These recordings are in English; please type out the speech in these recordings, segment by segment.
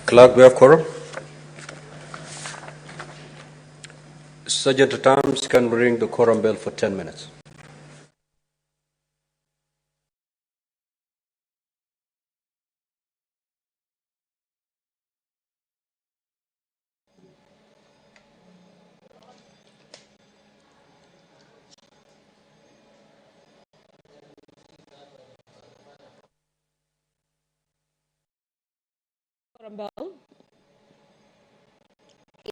Clerk, we have quorum. Sergeant at Arms can ring the quorum bell for 10 minutes. Quorum bell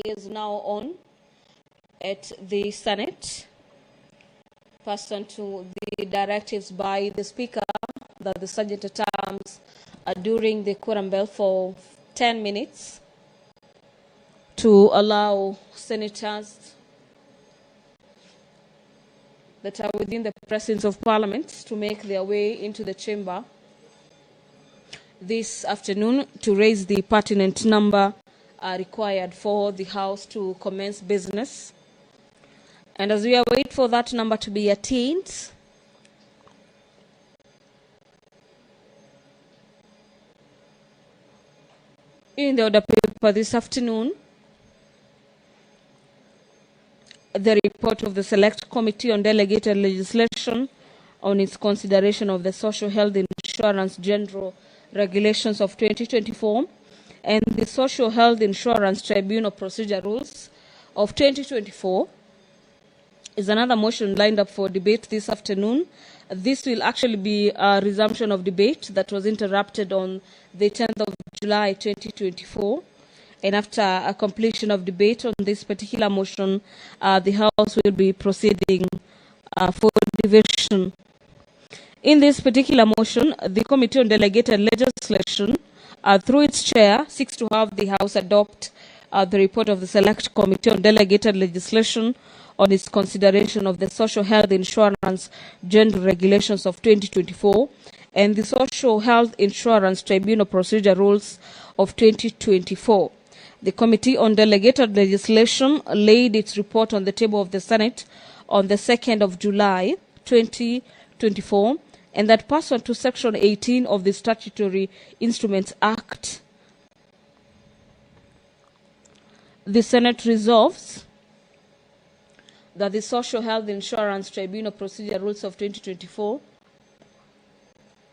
is now on at the Senate, pursuant to the directives by the Speaker that the Sergeant at Arms during the quorum bell for 10 minutes to allow senators that are within the presence of Parliament to make their way into the chamber this afternoon to raise the pertinent number required for the House to commence business. And as we await for that number to be attained, in the order paper this afternoon, the report of the Select Committee on Delegated Legislation on its consideration of the Social Health Insurance General Regulations of 2024 and the Social Health Insurance Tribunal Procedure Rules of 2024 is another motion lined up for debate this afternoon. This will actually be a resumption of debate that was interrupted on the 10th of July 2024. And after a completion of debate on this particular motion, the House will be proceeding for division. In this particular motion, the Committee on Delegated Legislation, through its chair, seeks to have the House adopt the report of the Select Committee on Delegated Legislation on its consideration of the Social Health Insurance General Regulations of 2024 and the Social Health Insurance Tribunal Procedure Rules of 2024. The Committee on Delegated Legislation laid its report on the table of the Senate on the 2nd of July 2024, and that pursuant to Section 18 of the Statutory Instruments Act, the Senate resolves that the Social Health Insurance Tribunal Procedure Rules of 2024,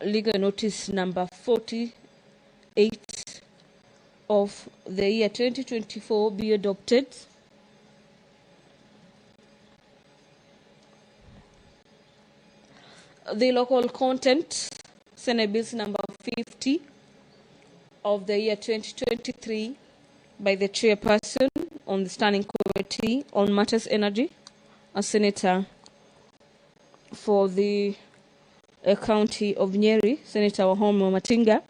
legal notice number 48 of the year 2024, be adopted. The local content, Senate Bills number 50 of the year 2023 by the chairperson on the Standing Committee on Matters Energy, a senator for the county of Nyeri, Senator Wahome Matinga,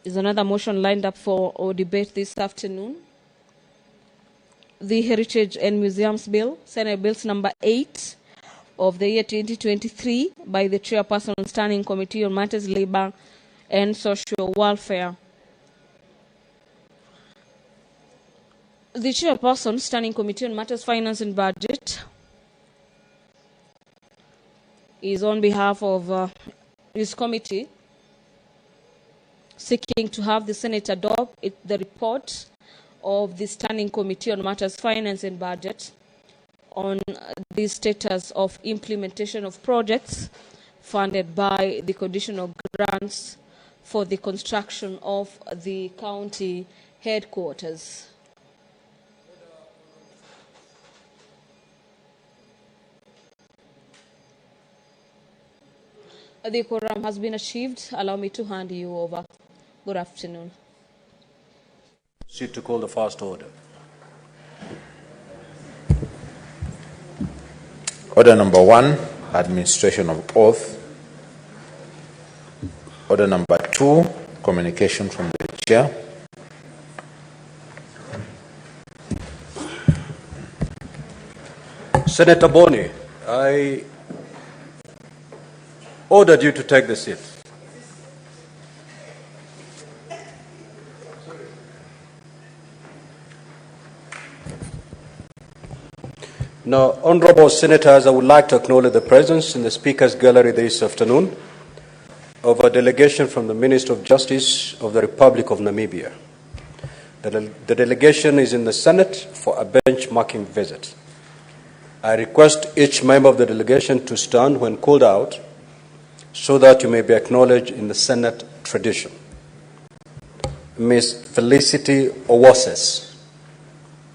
is another motion lined up for debate this afternoon. The Heritage and Museums Bill, Senate Bills number 8 of the year 2023 by the chairperson on Standing Committee on Matters Labor and Social Welfare. The chairperson, Standing Committee on Matters Finance and Budget, is on behalf of his committee seeking to have the Senate adopt the report of the Standing Committee on Matters Finance and Budget on the status of implementation of projects funded by the conditional grants for the construction of the county headquarters. The quorum has been achieved. Allow me to hand you over. Good afternoon. Proceed to call the first order. Order number 1, administration of oath. Order number 2, communication from the chair. Senator Boni, I ordered you to take the seat. Now, honorable senators, I would like to acknowledge the presence in the Speaker's Gallery this afternoon of a delegation from the Minister of Justice of the Republic of Namibia. The delegation is in the Senate for a benchmarking visit. I request each member of the delegation to stand when called out so that you may be acknowledged in the Senate tradition. Ms. Felicity Owoses,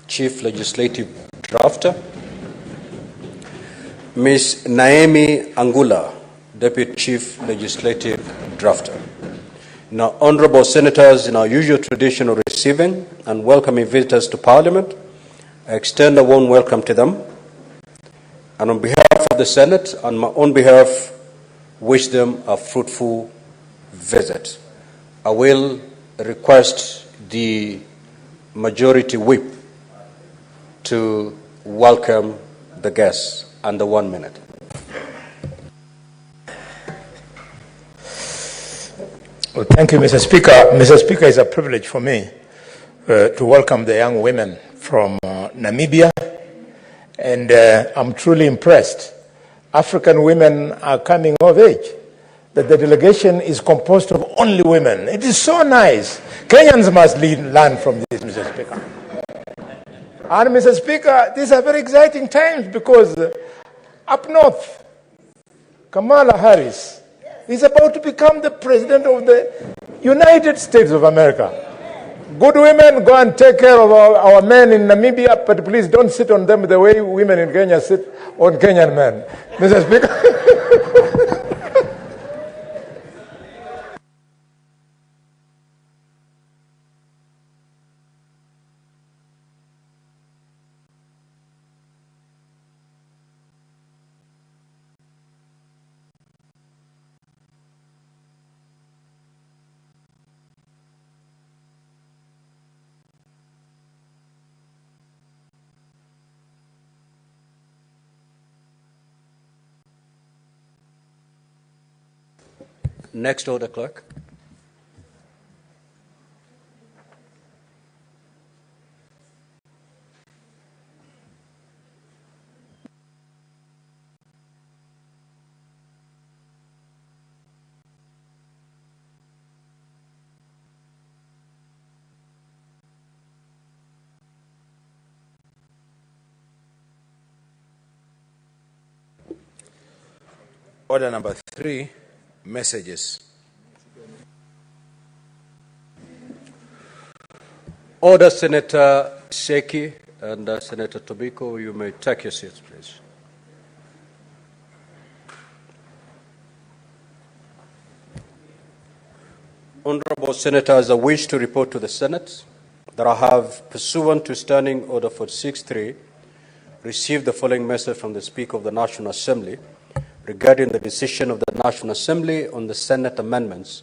Chief Legislative Drafter. Ms. Naemi Angula, Deputy Chief Legislative Drafter. Now, honorable senators, in our usual tradition of receiving and welcoming visitors to Parliament, I extend a warm welcome to them. And on behalf of the Senate and my own behalf, wish them a fruitful visit. I will request the Majority Whip to welcome the guests under 1 minute. Well, thank you, Mr. Speaker. Mr. Speaker, it's a privilege for me to welcome the young women from Namibia, and I'm truly impressed. African women are coming of age. That the delegation is composed of only women. It is so nice. Kenyans must learn from this, Mr. Speaker. And Mr. Speaker, these are very exciting times because up north, Kamala Harris is about to become the president of the United States of America. Good women, go and take care of our men in Namibia, but please don't sit on them the way women in Kenya sit on Kenyan men. Mr. Speaker. Next order, clerk. Order number 3, messages. Order, Senator Seki and Senator Tobiko, you may take your seats, please. Honorable Senators, I wish to report to the Senate that I have, pursuant to Standing Order 46.3, received the following message from the Speaker of the National Assembly regarding the decision of the National Assembly on the Senate amendments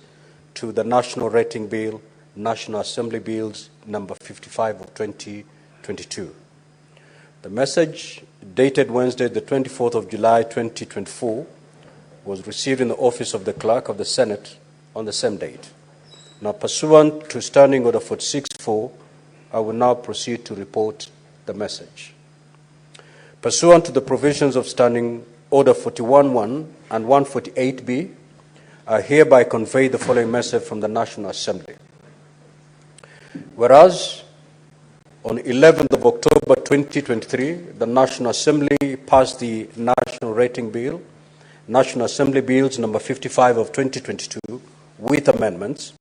to the National Rating Bill, National Assembly Bills number 55 of 2022. The message, dated Wednesday, the 24th of July, 2024, was received in the office of the Clerk of the Senate on the same date. Now, pursuant to Standing Order 46.4, I will now proceed to report the message. Pursuant to the provisions of Standing Order 41.1 and 148B, I hereby convey the following message from the National Assembly. Whereas, on 11th of October 2023, the National Assembly passed the National Rating Bill, National Assembly Bills number 55 of 2022, with amendments,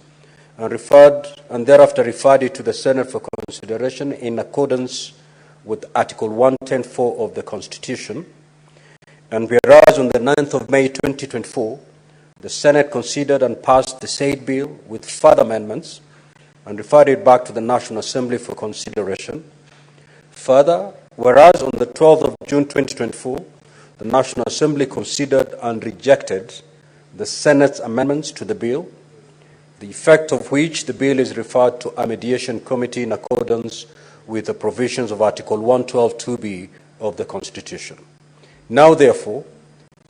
and thereafter referred it to the Senate for consideration in accordance with Article 110(4) of the Constitution. And whereas on the 9th of May 2024, the Senate considered and passed the said bill with further amendments and referred it back to the National Assembly for consideration. Further, whereas on the 12th of June 2024, the National Assembly considered and rejected the Senate's amendments to the bill, the effect of which the bill is referred to a mediation committee in accordance with the provisions of Article 112(2)(b) of the Constitution. Now, therefore,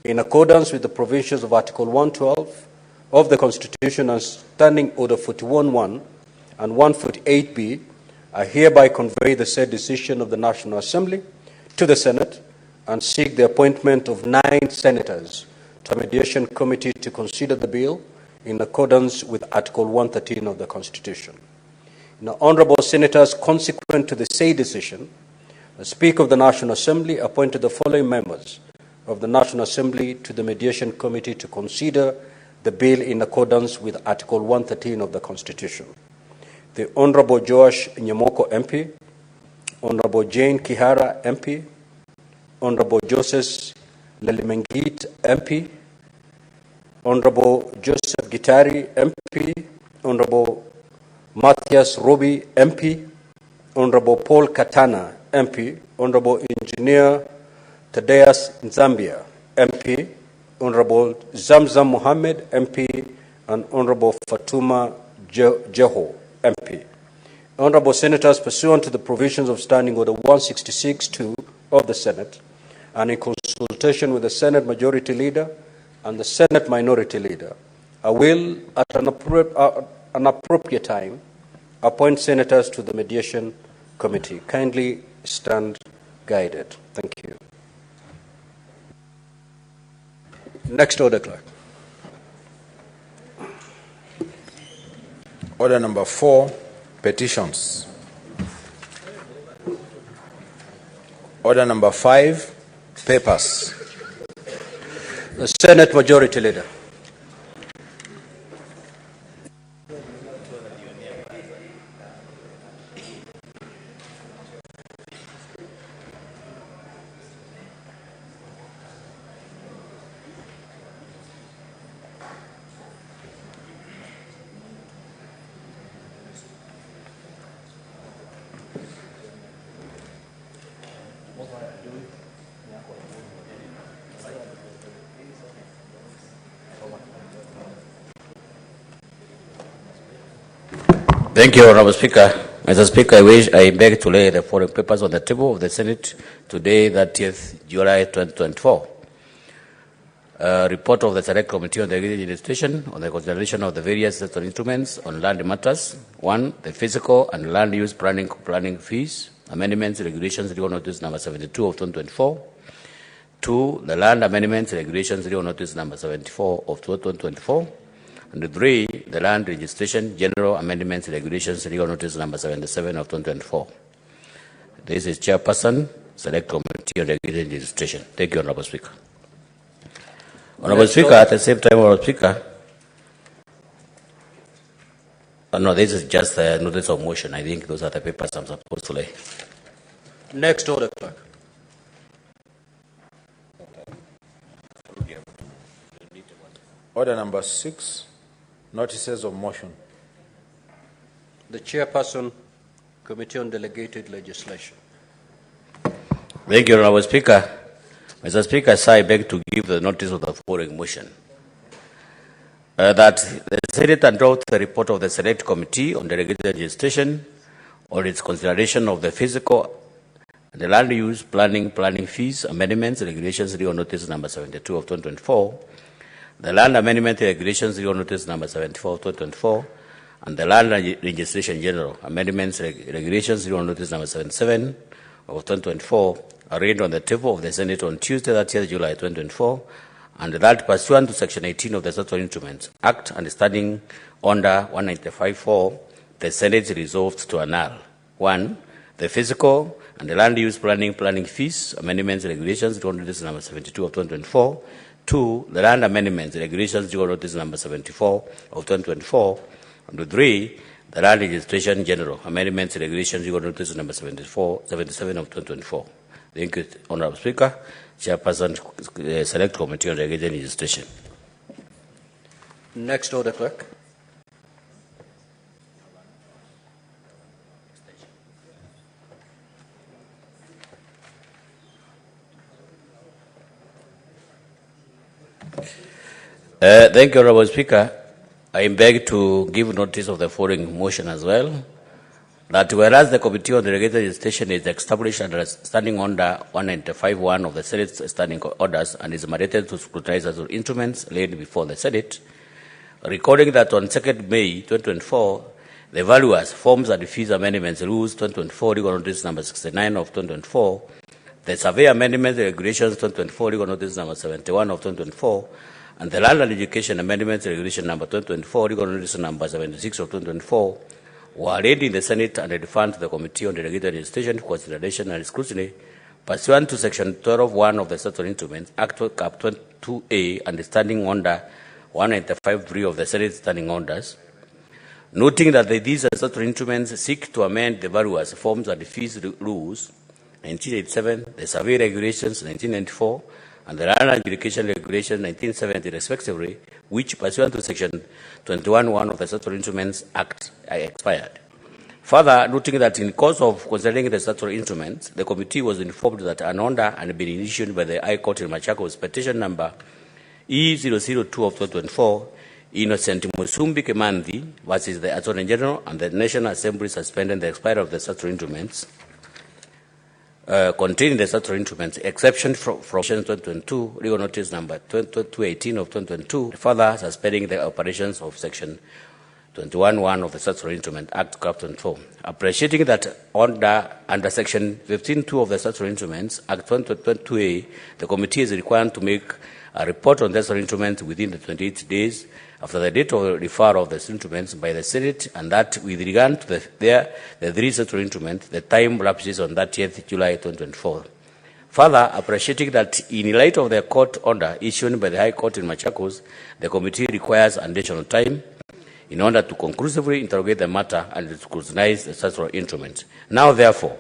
in accordance with the provisions of Article 112 of the Constitution and Standing Order 41.1 and 148B, I hereby convey the said decision of the National Assembly to the Senate and seek the appointment of 9 senators to a mediation committee to consider the bill in accordance with Article 113 of the Constitution. Now, Honourable Senators, consequent to the said decision, the Speaker of the National Assembly appointed the following members of the National Assembly to the Mediation Committee to consider the bill in accordance with Article 113 of the Constitution. The Honourable Joash Nyamoko MP, Honourable Jane Kihara MP, Honourable Joseph Lelimengit MP, Honourable Joseph Gitari MP, Honourable Matthias Robi MP, Honourable Paul Katana MP, Honourable Engineer Tadeus Nzambia MP, Honourable Zamzam Mohammed MP, and Honourable Fatuma Jeho MP. Honourable Senators, pursuant to the provisions of Standing Order 166-2 of the Senate, and in consultation with the Senate Majority Leader and the Senate Minority Leader, I will, at an appropriate time, appoint Senators to the Mediation Committee. Kindly stand guided. Thank you. Next order, Clerk. Order number 4, petitions. Order number 5, papers. The Senate Majority Leader. Thank you, Honourable Speaker. Mr. Speaker, I beg to lay the following papers on the table of the Senate today, 30th July 2024. Report of the Select Committee on the Legislation on the consideration of the various statutory instruments on land matters. 1. The physical and land use planning fees, amendments, regulations, legal notice number 72 of 2024. 2. The land amendments, regulations, legal notice number 74 of 2024. And 3, the Land Registration General Amendments Regulations Legal Notice number 77 of 2024. This is Chairperson, Select Committee on Registration. Thank you, Honourable Speaker. Honourable Speaker, at the same time, Honourable Speaker, no, this is just a notice of motion. I think those are the papers I'm supposed to lay. Next order, Clerk. Order number 6, notices of motion. The Chairperson, Committee on Delegated Legislation. Thank you, Honourable Speaker. Mr. Speaker, I beg to give the notice of the following motion. That the Senate adopt the report of the Select Committee on Delegated Legislation on its consideration of the physical and the land use planning fees, amendments, regulations, legal notice number 72 of 2024, the land amendment regulations, legal notice number 74 of 2024, and the land registration general amendments regulations, legal notice number 77 of 2024, are read on the table of the Senate on Tuesday, 30th July 2024, and that pursuant to Section 18 of the Statutory Instruments Act and standing under 195.4, the Senate resolved to annul 1. The physical and the land use planning fees, amendments, regulations, legal notice number 72 of 2024. 2. The land amendments, regulations, legal notice number 74 of 2024. And 3. The land registration general amendments, regulations, legal notice number 77 of 2024. Thank you, Honourable Speaker. Chairperson, Select Committee on Delegated Legislation. Next order, Clerk. Thank you, Honourable Speaker. I beg to give notice of the following motion as well. That whereas the Committee on Delegated Legislation is established under standing under 195.1 of the Senate's standing orders and is mandated to scrutinize as instruments laid before the Senate, recording that on 2nd May 2024, the valuers, forms and fees amendments rules 2024 legal notice number 69 of 2024, the survey amendment regulations 2024 legal notice number 71 of 2024, and the Land and Education Amendments Regulation number 2024, legal notice number 76 of 2024, were read in the Senate and referred to the Committee on Delegated Legislation for consideration and scrutiny pursuant to Section 12(1) of the Statutory Instruments Act Cap 22A and the Standing Order 195(3) of the Senate Standing Orders, noting that these statutory instruments seek to amend the various forms and fees rules 1987, the Survey Regulations 1994, and the Land and Education Regulations 1970 respectively, which pursuant to Section 21(1) of the Statutory Instruments Act expired. Further, noting that in course of considering the statutory instruments, the committee was informed that an order had been issued by the High Court in Machakos, petition number E002 of 2024, Innocent Musumbi Kimandhi versus the Attorney General, and the National Assembly suspended the expiry of the statutory instruments containing the statutory instruments, exception from Section 2022, legal notice number 218 of 2022, further suspending the operations of Section 21(1) of the Statutory Instrument Act Cap 24. Appreciating that under Section 15(2) of the Statutory Instruments Act 2022A, the committee is required to make a report on the statutory instruments within the 28 days after the date of referral of the instruments by the Senate, and that with regard to the three statutory instruments, the time lapses on 30th July 2024. Further, appreciating that in light of the court order issued by the High Court in Machakos, the committee requires additional time in order to conclusively interrogate the matter and scrutinize the statutory instruments. Now, therefore,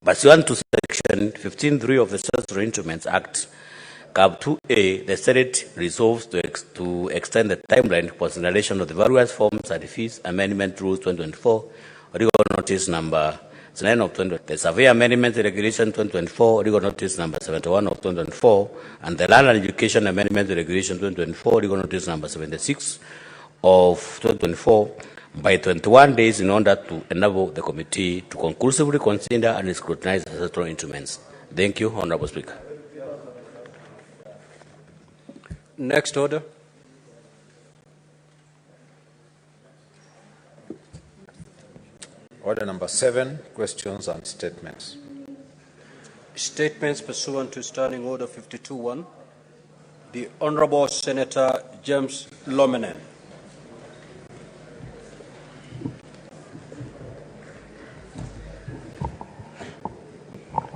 pursuant to Section 15(3) of the Statutory Instruments Act, Cap 2A, the Senate resolves to extend the timeline for consideration of the various forms and fees amendment rules 2024, legal notice number 9 of 20, the Survey Amendment Regulation 2024, legal notice number 71 of 2024, and the Land and Education Amendment Regulation 2024, legal notice number 76 of 2024, by 21 days in order to enable the committee to conclusively consider and scrutinize the statutory instruments. Thank you, Honorable Speaker. Next order. Order number 7, questions and statements. Statements pursuant to Standing Order 52(1). The Honorable Senator James Lominen.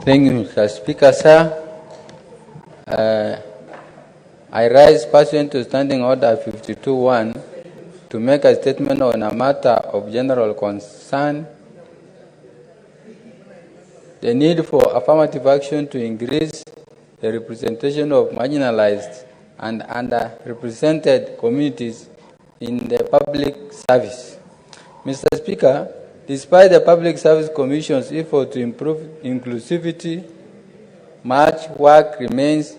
Thank you, Mr. Speaker, sir. I rise pursuant to Standing Order 52(1) to make a statement on a matter of general concern, the need for affirmative action to increase the representation of marginalized and underrepresented communities in the public service. Mr. Speaker, despite the Public Service Commission's effort to improve inclusivity, much work remains.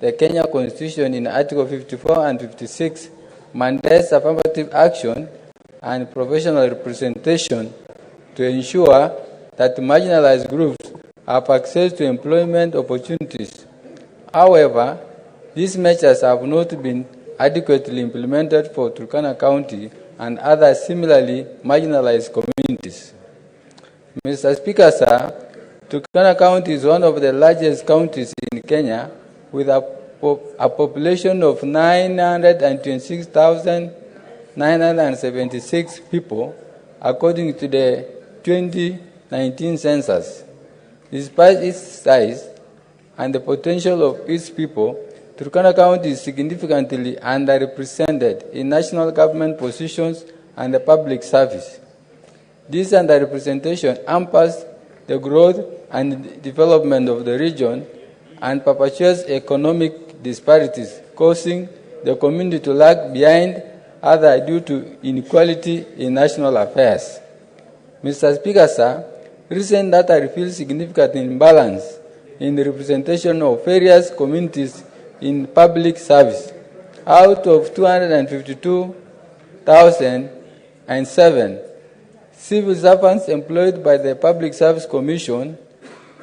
The Kenya Constitution in Article 54 and 56 mandates affirmative action and professional representation to ensure that marginalized groups have access to employment opportunities. However, these measures have not been adequately implemented for Turkana County and other similarly marginalized communities. Mr. Speaker, sir, Turkana County is one of the largest counties in Kenya with a population of 926,976 people, according to the 2019 census. Despite its size and the potential of its people, Turkana County is significantly underrepresented in national government positions and the public service. This underrepresentation hampers the growth and development of the region and perpetuates economic disparities, causing the community to lag behind others due to inequality in national affairs. Mr. Speaker, sir, recent data reveals significant imbalance in the representation of various communities in public service. Out of 252,007 civil servants employed by the Public Service Commission,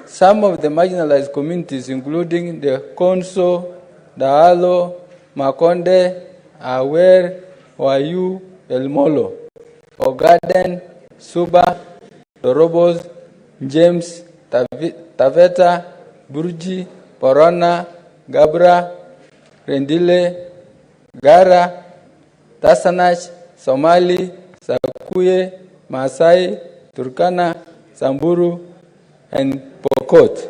some of the marginalized communities, including the Konso, Daalo, Makonde, Awer, Wayu, Elmolo, Ogaden, Suba, Dorobos, James, Taveta, Burji, Porona, Gabra, Rendile, Gara, Tasanash, Somali, Sakuye, Maasai, Turkana, Samburu, and Pokot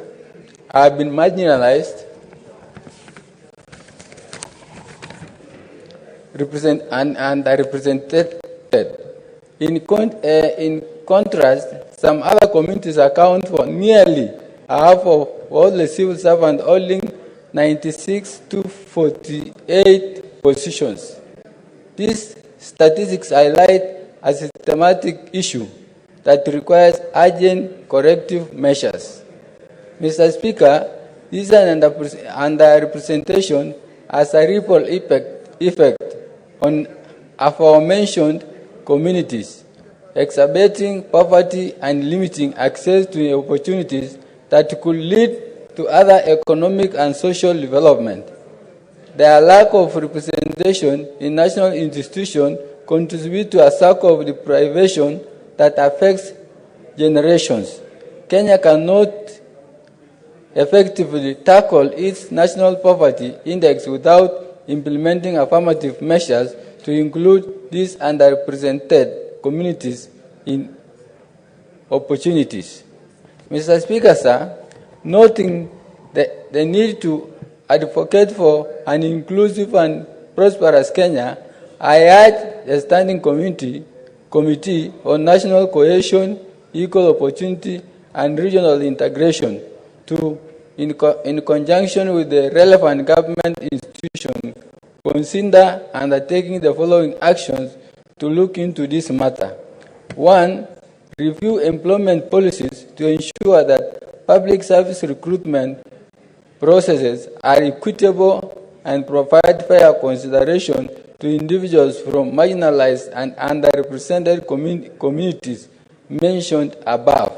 have been marginalized and are represented. In contrast, some other communities account for nearly half of all the civil servants, holding 96 to 48 positions. These statistics highlight a systematic issue that requires urgent corrective measures. Mr. Speaker, this underrepresentation has a ripple effect on aforementioned communities, exacerbating poverty and limiting access to opportunities that could lead to other economic and social development. Their lack of representation in national institutions contributes to a cycle of deprivation that affects generations. Kenya cannot effectively tackle its national poverty index without implementing affirmative measures to include these underrepresented communities in opportunities. Mr. Speaker, sir, noting the need to advocate for an inclusive and prosperous Kenya, I urge the Standing Committee on National Cohesion, Equal Opportunity, and Regional Integration to, in conjunction with the relevant government institutions, consider undertaking the following actions to look into this matter. 1. Review employment policies to ensure that public service recruitment processes are equitable and provide fair consideration to individuals from marginalized and underrepresented communities mentioned above.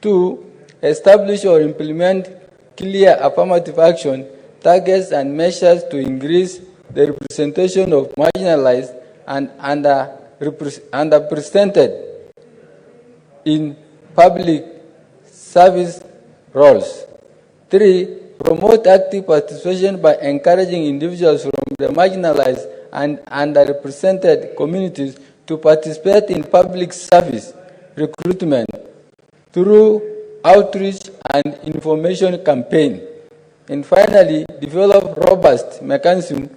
2. Establish or implement clear affirmative action targets and measures to increase the representation of marginalized and underrepresented in public service roles. 3. Promote active participation by encouraging individuals from the marginalized and underrepresented communities to participate in public service recruitment through outreach and information campaign. And finally, develop robust mechanisms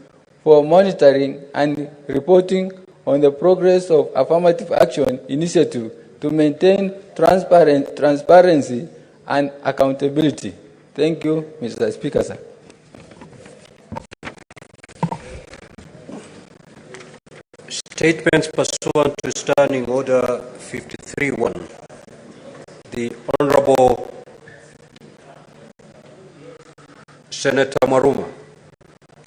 for monitoring and reporting on the progress of affirmative action initiatives to maintain transparency and accountability. Thank you, Mr. Speaker, sir. Statements pursuant to Standing Order 53-1. The Honorable Senator Maruma.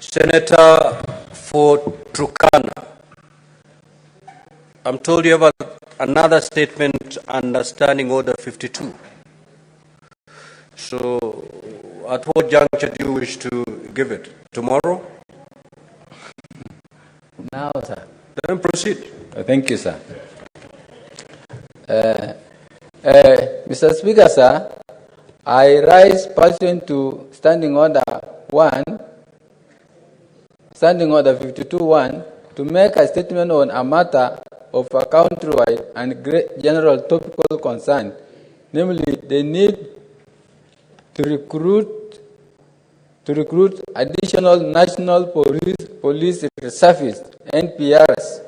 Senator for Turkana. I'm told you have another statement under Standing Order 52. So, at what juncture do you wish to give it? Tomorrow? Now, sir. Then proceed. Thank you, sir. Mr. Speaker, sir, I rise pursuant to Standing Order 52-1, to make a statement on a matter of a countrywide and general topical concern, namely the need to recruit additional national police service NPRs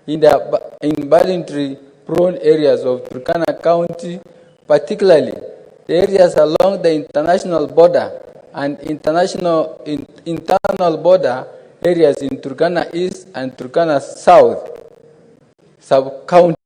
in banditry-prone areas of Turkana County, particularly the areas along the international border and internal border areas in Turkana East and Turkana South sub-county.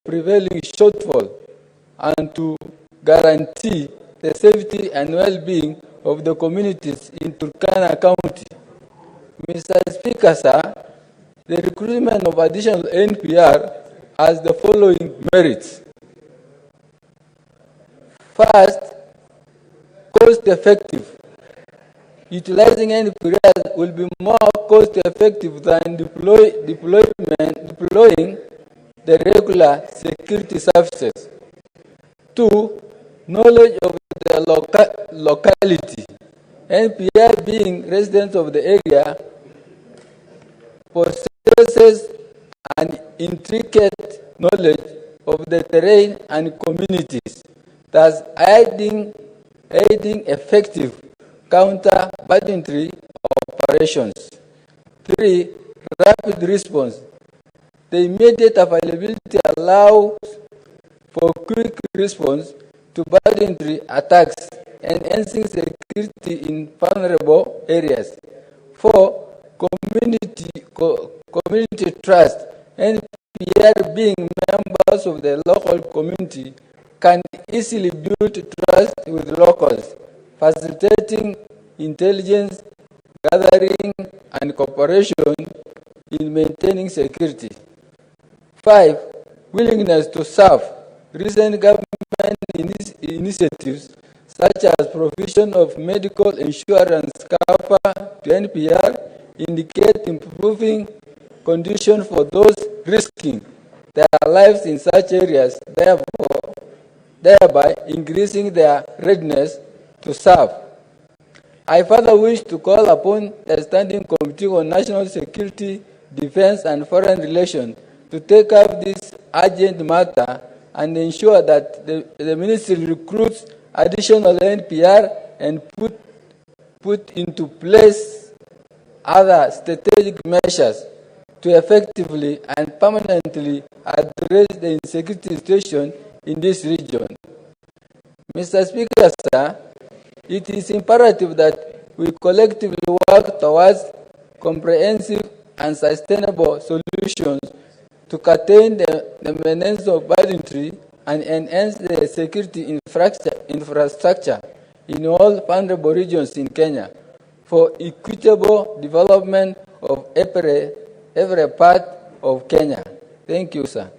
prevailing shortfall and to guarantee the safety and well-being of the communities in Turkana County. Mr. Speaker, sir, the recruitment of additional NPR has the following merits. First, cost-effective. Utilizing NPR will be more cost-effective than deploying the regular security services. Two, knowledge of the locality. NPR being residents of the area possesses an intricate knowledge of the terrain and communities, thus aiding effective counter-banditry operations. Three, rapid response. The immediate availability allows for quick response to banditry attacks, enhancing security in vulnerable areas. Four, community trust. NPR being members of the local community can easily build trust with locals, facilitating intelligence gathering and cooperation in maintaining security. Five, willingness to serve. Recent government initiatives such as provision of medical insurance cover to NPR indicate improving conditions for those risking their lives in such areas, thereby increasing their readiness to serve. I further wish to call upon the Standing Committee on National Security, Defense and Foreign Relations to take up this urgent matter and ensure that the ministry recruits additional NPR and put into place other strategic measures to effectively and permanently address the insecurity situation in this region. Mr. Speaker, sir, it is imperative that we collectively work towards comprehensive and sustainable solutions to contain the menace of banditry and enhance the security infrastructure in all vulnerable regions in Kenya for equitable development of every part of Kenya. Thank you, sir.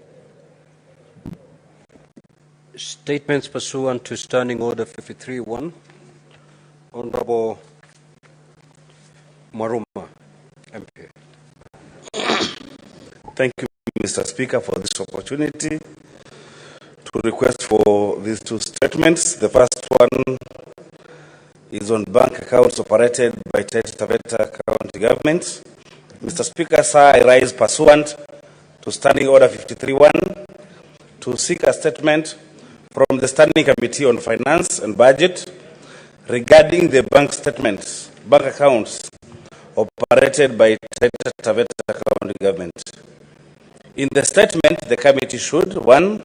Statements pursuant to Standing Order 53-1. Honorable Maruma, MP. Thank you, Mr. Speaker, for this opportunity to request for these two statements. The first one is on bank accounts operated by Taita Taveta County Government. Mr. Speaker, sir, I rise pursuant to Standing Order 53-1 to seek a statement from the Standing Committee on Finance and Budget regarding the bank accounts operated by Taita Taveta County Government. In the statement, the committee should, 1,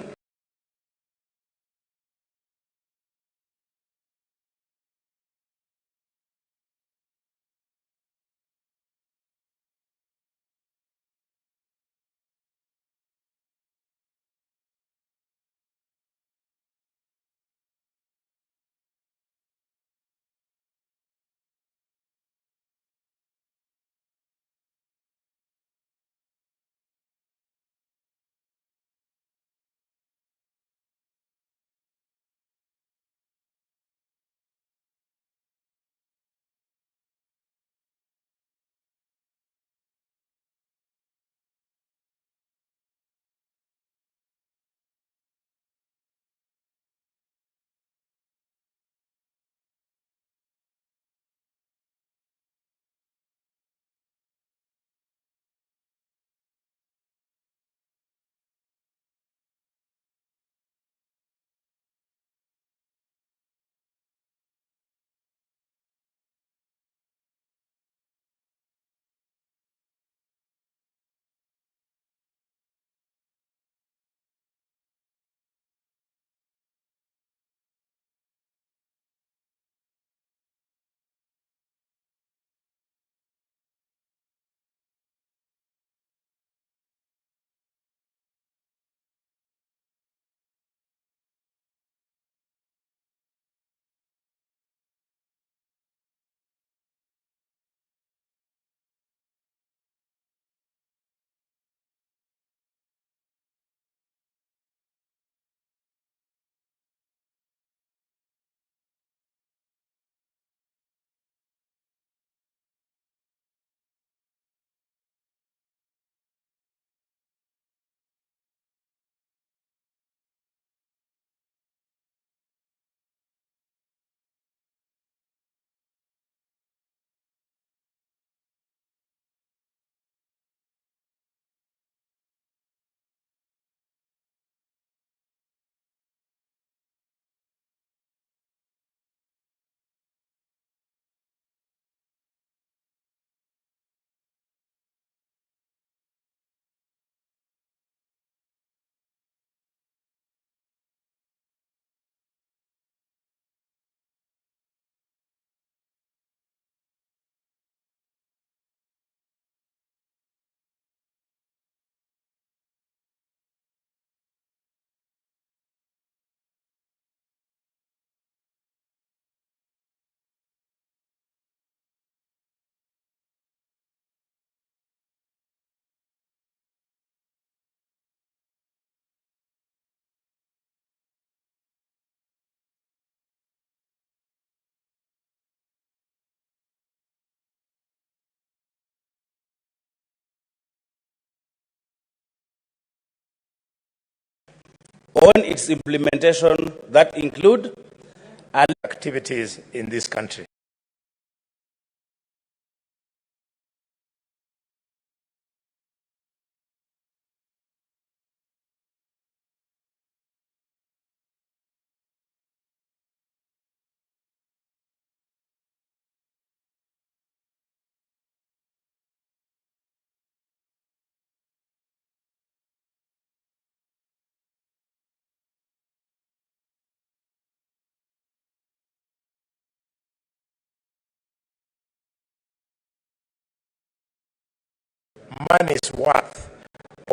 on its implementation that include activities in this country. Money's worth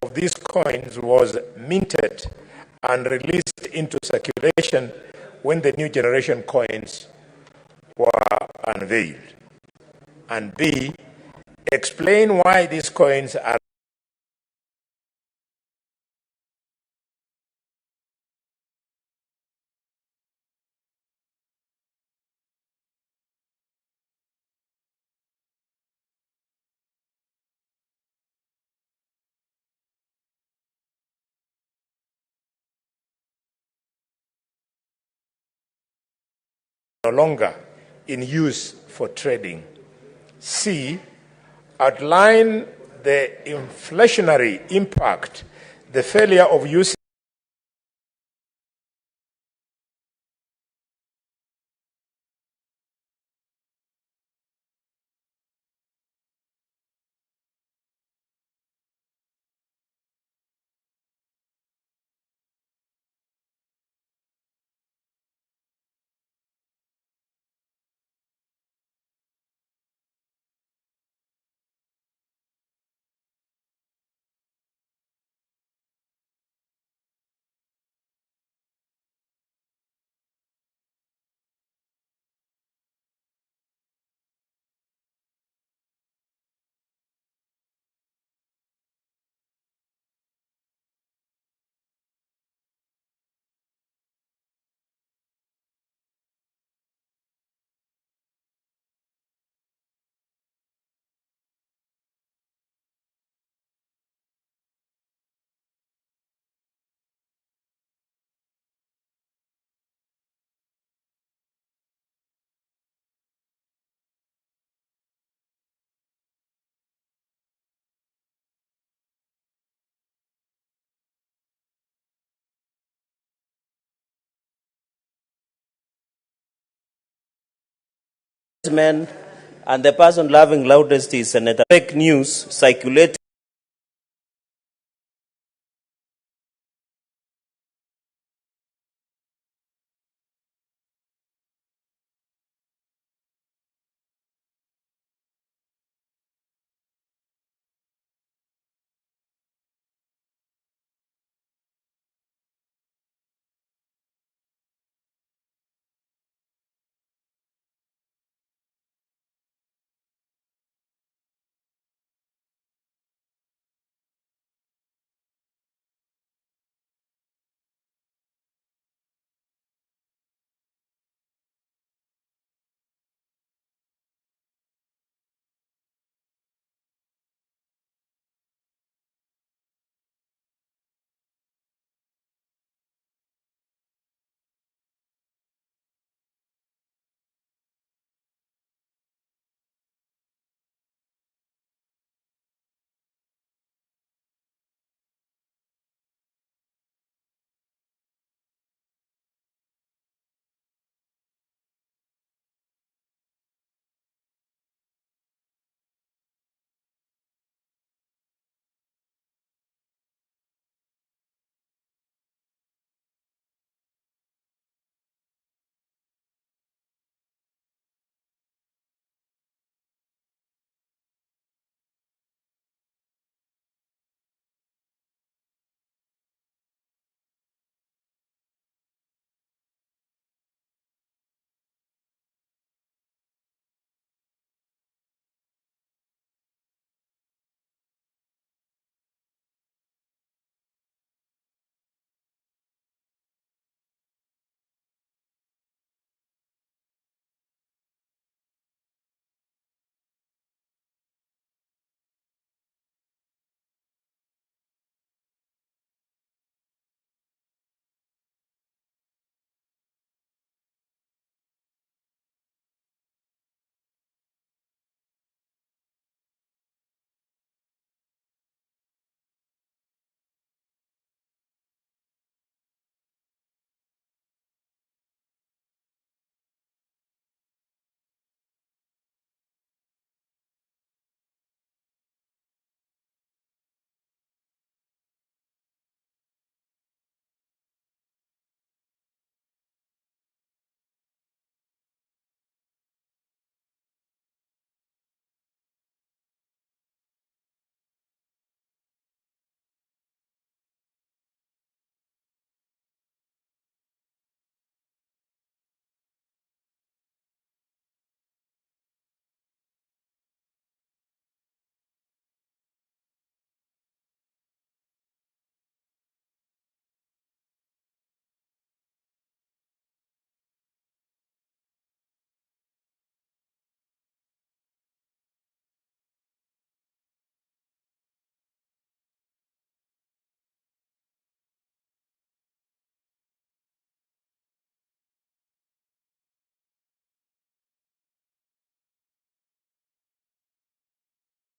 of these coins was minted and released into circulation when the new generation coins were unveiled. And B, explain why these coins are no longer in use for trading. C, outline the inflationary impact the failure of using men and the person laughing loudest is Senator. Fake news circulating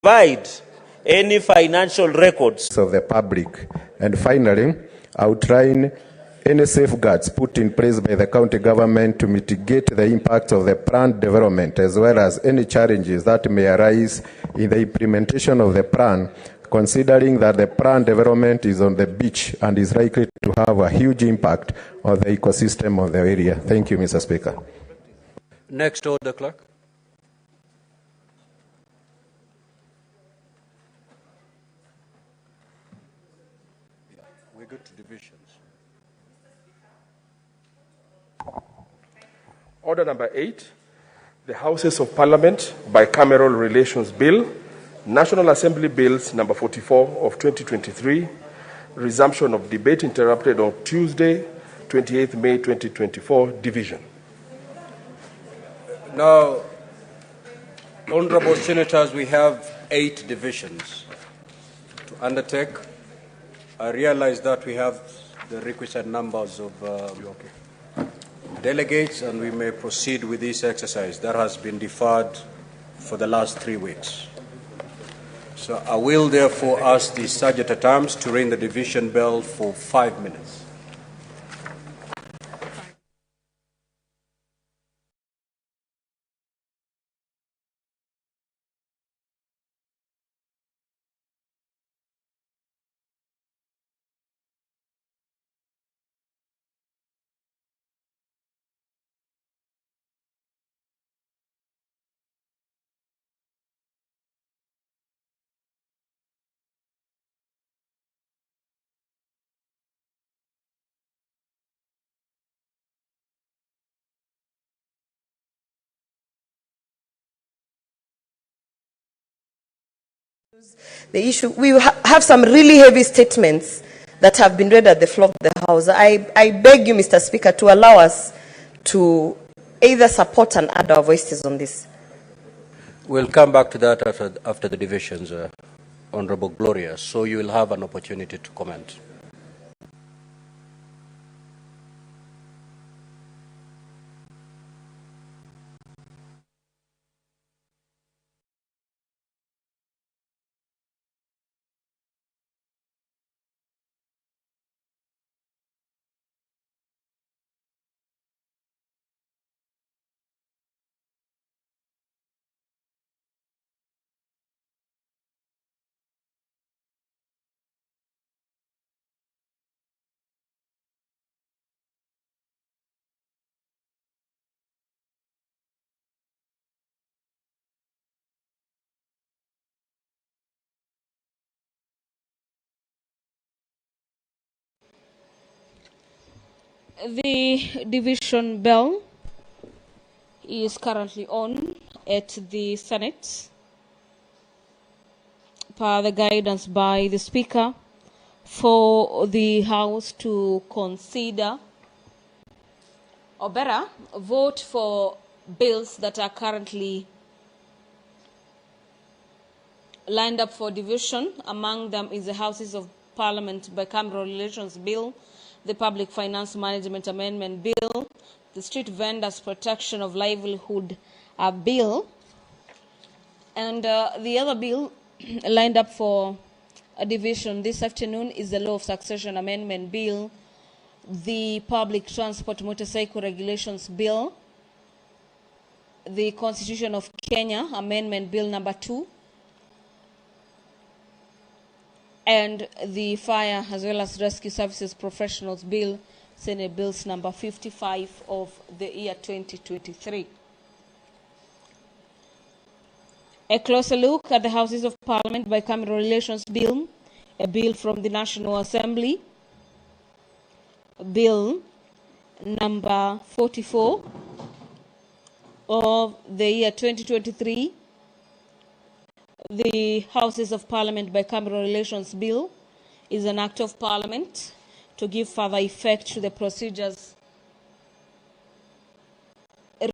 provide any financial records of the public. And finally, outline any safeguards put in place by the county government to mitigate the impact of the planned development, as well as any challenges that may arise in the implementation of the plan, considering that the planned development is on the beach and is likely to have a huge impact on the ecosystem of the area. Thank you, Mr. Speaker. Next order, clerk. We go to divisions. Order number 8, the Houses of Parliament Bicameral Relations Bill, National Assembly Bills number 44 of 2023, resumption of debate interrupted on Tuesday, 28th May 2024, division. Now, honorable senators, we have 8 divisions to undertake. I realize that we have the requisite numbers of delegates, and we may proceed with this exercise that has been deferred for the last 3 weeks. So I will therefore ask the Sergeant at Arms to ring the division bell for 5 minutes. The issue, we have some really heavy statements that have been read at the floor of the House. I beg you, Mr. Speaker, to allow us to either support and add our voices on this. We'll come back to that after the divisions, Honorable Gloria, so you will have an opportunity to comment. The division bell is currently on at the Senate per the guidance by the Speaker for the House to consider or better vote for bills that are currently lined up for division. Among them is the Houses of Parliament Bicameral Relations Bill, the Public Finance Management Amendment Bill, the Street Vendors Protection of Livelihood Bill, and the other bill lined up for a division this afternoon is the Law of Succession Amendment Bill, the Public Transport Motorcycle Regulations Bill, the Constitution of Kenya Amendment Bill number 2, and the Fire as well as Rescue Services Professionals Bill, Senate Bills number 55 of the year 2023. A closer look at the Houses of Parliament Bicameral Relations Bill, a bill from the National Assembly, Bill number 44 of the year 2023, the Houses of Parliament Bicameral Relations Bill is an act of Parliament to give further effect to the procedures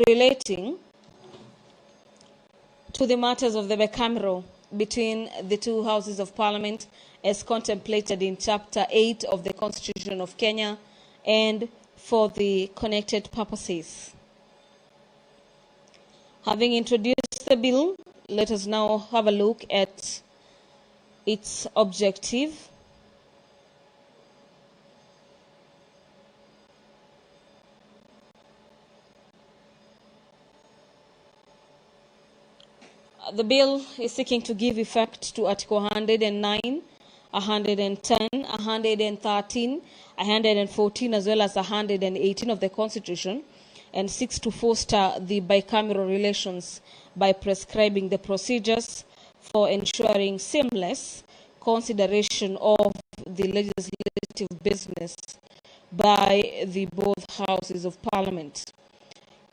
relating to the matters of the bicameral between the two Houses of Parliament as contemplated in Chapter 8 of the Constitution of Kenya and for the connected purposes. Having introduced the bill, let us now have a look at its objective. The bill is seeking to give effect to Article 109, 110, 113, 114, as well as 118 of the Constitution, and seeks to foster the bicameral relations by prescribing the procedures for ensuring seamless consideration of the legislative business by the both houses of Parliament.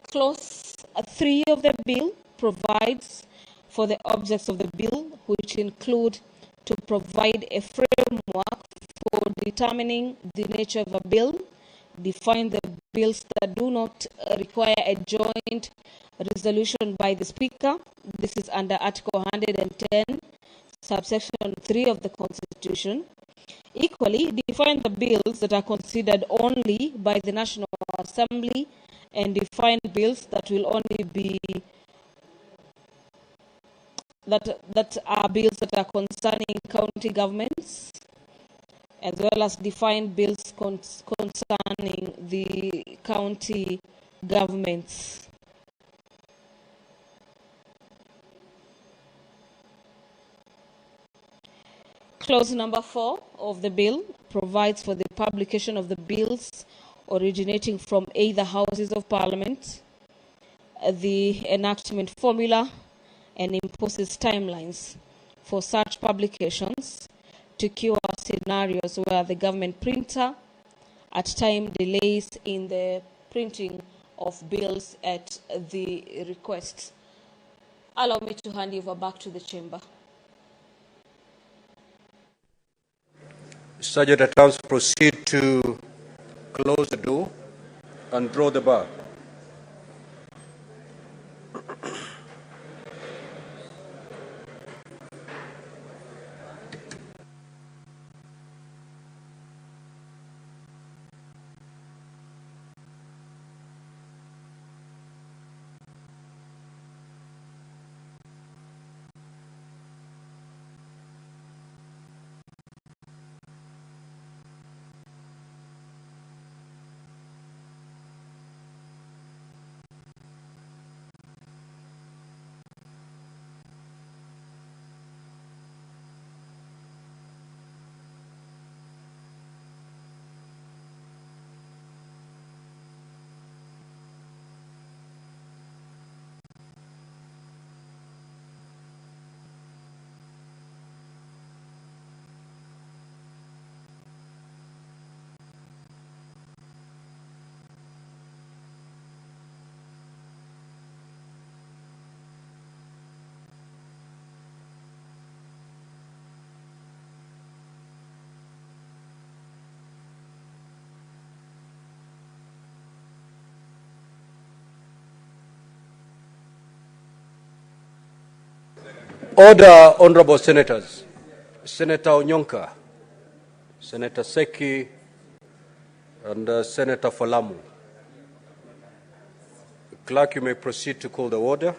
Clause 3 of the bill provides for the objects of the bill, which include to provide a framework for determining the nature of a bill, define the bills that do not require a joint resolution by the Speaker. This is under Article 110, subsection 3 of the Constitution. Equally, define the bills that are considered only by the National Assembly, and define bills that will only be that are bills that are concerning county governments, as well as define bills concerning the county governments. Clause number 4 of the bill provides for the publication of the bills originating from either houses of Parliament, the enactment formula, and imposes timelines for such publications to cure scenarios where the government printer at time delays in the printing of bills at the request. Allow me to hand over back to the chamber. Sergeant at Arms, proceed to close the door and draw the bar. Order, honorable senators. Senator Onyonka, Senator Seki, and Senator Falamu. Clerk, you may proceed to call the order.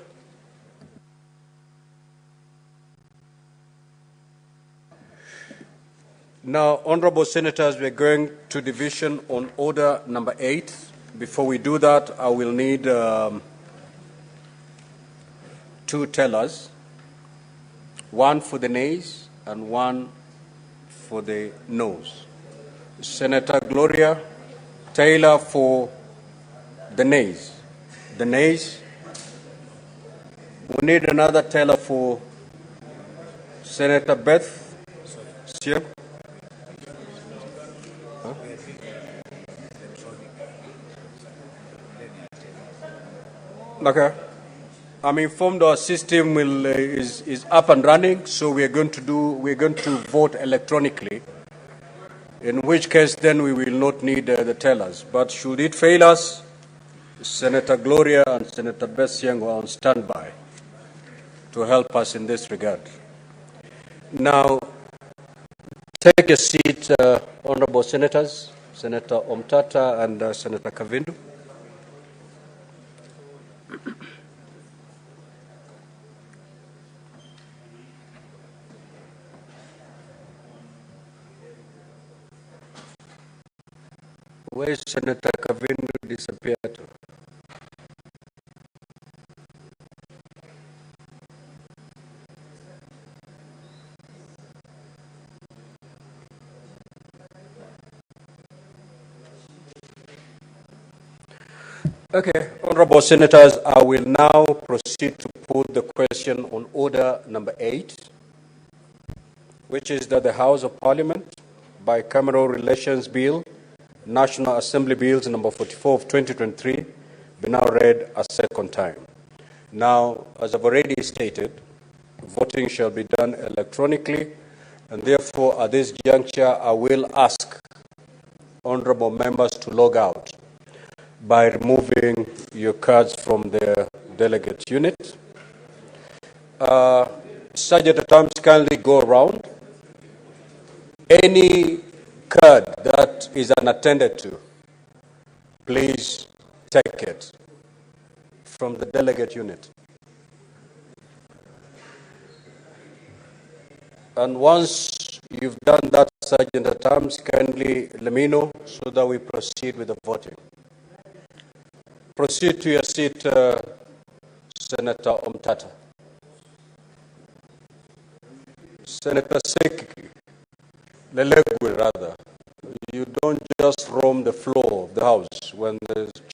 Now, honorable senators, we're going to division on order number 8. Before we do that, I will need 2 tellers. One for the nays and one for the noes. Senator Gloria Taylor for the nays. The nays. We need another teller for Senator Beth Siam. Huh? Okay. I'm informed our system is up and running, so we're going to vote electronically. In which case, then we will not need the tellers. But should it fail us, Senator Gloria and Senator Bessiang are on standby to help us in this regard. Now, take a seat, honorable senators, Senator Omtata and Senator Kavindu. Where is Senator Kavin disappeared to? Okay, Honorable Senators, I will now proceed to put the question on order number 8, which is that the House of Parliament, Bicameral Relations Bill, National Assembly Bills number 44 of 2023, be now read a second time. Now, as I've already stated, voting shall be done electronically, and therefore, at this juncture, I will ask honorable members to log out by removing your cards from the delegate unit. Sergeant at arms, kindly go around. Any card that is unattended to, please take it from the delegate unit. And once you've done that, Sergeant at arms, kindly let me know so that we proceed with the voting. Proceed to your seat, Senator Omtata. Senator Sekiki, Lelegwe rather, you don't just roam the floor of the House when the